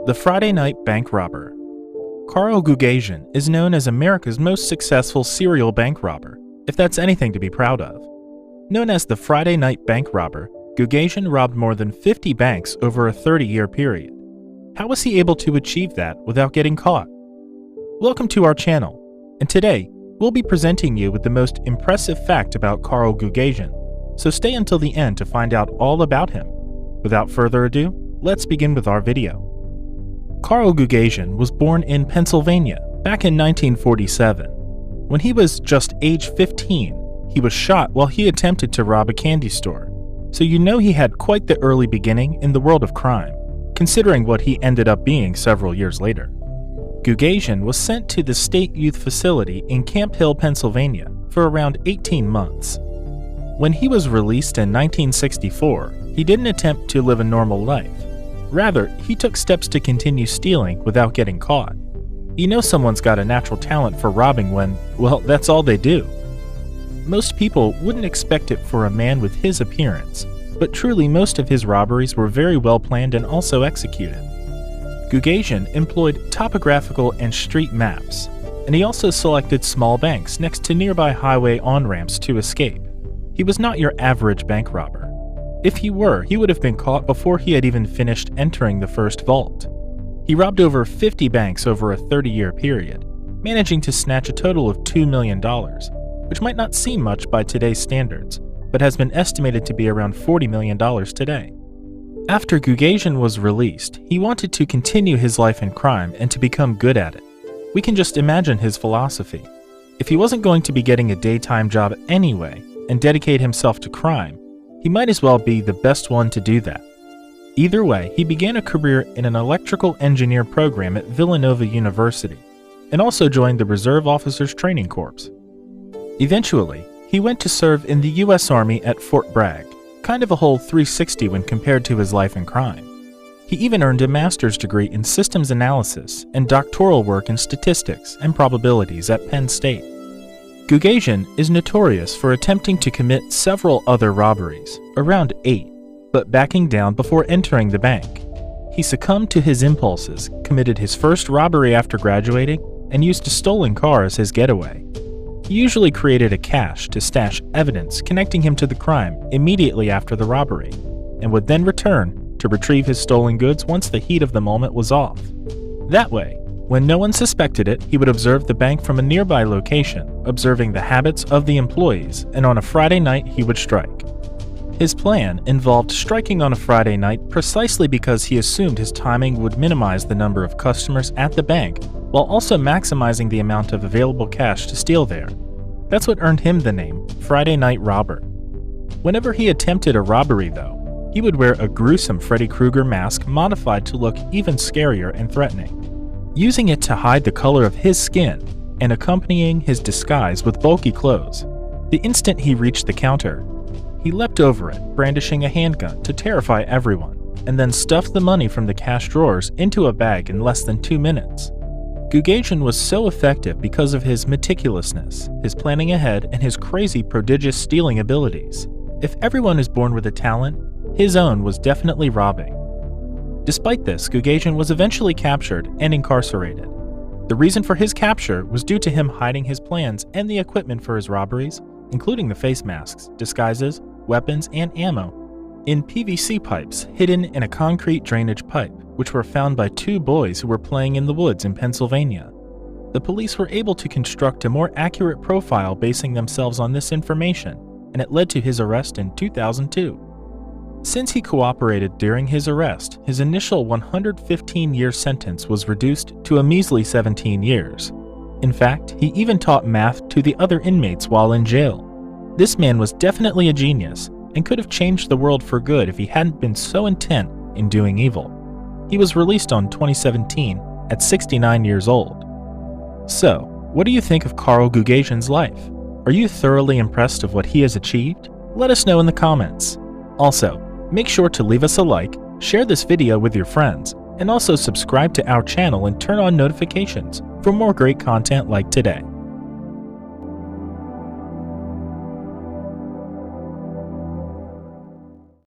The Friday Night Bank Robber. Carl Gugasian is known as America's most successful serial bank robber, if that's anything to be proud of. Known as the Friday Night Bank Robber, Gugasian robbed more than 50 banks over a 30-year period. How was he able to achieve that without getting caught? Welcome to our channel, and today we'll be presenting you with the most impressive fact about Carl Gugasian, so stay until the end to find out all about him. Without further ado, let's begin with our video. Carl Gugasian was born in Pennsylvania back in 1947. When he was just age 15, he was shot while he attempted to rob a candy store. So you know he had quite the early beginning in the world of crime, considering what he ended up being several years later. Gugasian was sent to the State Youth Facility in Camp Hill, Pennsylvania for around 18 months. When he was released in 1964, he didn't attempt to live a normal life. Rather, he took steps to continue stealing without getting caught. You know someone's got a natural talent for robbing when, well, that's all they do. Most people wouldn't expect it for a man with his appearance, but truly most of his robberies were very well planned and also executed. Gugasian employed topographical and street maps, and he also selected small banks next to nearby highway on-ramps to escape. He was not your average bank robber. If he were, he would have been caught before he had even finished entering the first vault. He robbed over 50 banks over a 30-year period, managing to snatch a total of $2 million, which might not seem much by today's standards, but has been estimated to be around $40 million today. After Gugasian was released, he wanted to continue his life in crime and to become good at it. We can just imagine his philosophy. If he wasn't going to be getting a daytime job anyway and dedicate himself to crime, he might as well be the best one to do that. Either way, he began a career in an electrical engineer program at Villanova University, and also joined the Reserve Officers Training Corps. Eventually, he went to serve in the U.S. Army at Fort Bragg, kind of a whole 360 when compared to his life in crime. He even earned a master's degree in systems analysis and doctoral work in statistics and probabilities at Penn State. Gugasian is notorious for attempting to commit several other robberies, around 8, but backing down before entering the bank. He succumbed to his impulses, committed his first robbery after graduating, and used a stolen car as his getaway. He usually created a cache to stash evidence connecting him to the crime immediately after the robbery, and would then return to retrieve his stolen goods once the heat of the moment was off. That way, when no one suspected it, he would observe the bank from a nearby location, observing the habits of the employees, and on a Friday night he would strike. His plan involved striking on a Friday night precisely because he assumed his timing would minimize the number of customers at the bank, while also maximizing the amount of available cash to steal there. That's what earned him the name Friday Night Robber. Whenever he attempted a robbery, though, he would wear a gruesome Freddy Krueger mask modified to look even scarier and threatening, using it to hide the color of his skin and accompanying his disguise with bulky clothes. The instant he reached the counter, he leapt over it, brandishing a handgun to terrify everyone, and then stuffed the money from the cash drawers into a bag in less than 2 minutes. Gugasian was so effective because of his meticulousness, his planning ahead, and his crazy prodigious stealing abilities. If everyone is born with a talent, his own was definitely robbing. Despite this, Gugasian was eventually captured and incarcerated. The reason for his capture was due to him hiding his plans and the equipment for his robberies, including the face masks, disguises, weapons, and ammo, in PVC pipes hidden in a concrete drainage pipe, which were found by 2 boys who were playing in the woods in Pennsylvania. The police were able to construct a more accurate profile basing themselves on this information, and it led to his arrest in 2002. Since he cooperated during his arrest, his initial 115-year sentence was reduced to a measly 17 years. In fact, he even taught math to the other inmates while in jail. This man was definitely a genius and could have changed the world for good if he hadn't been so intent in doing evil. He was released on 2017 at 69 years old. So, what do you think of Carl Gugasian's life? Are you thoroughly impressed of what he has achieved? Let us know in the comments. Also, make sure to leave us a like, share this video with your friends, and also subscribe to our channel and turn on notifications for more great content like today.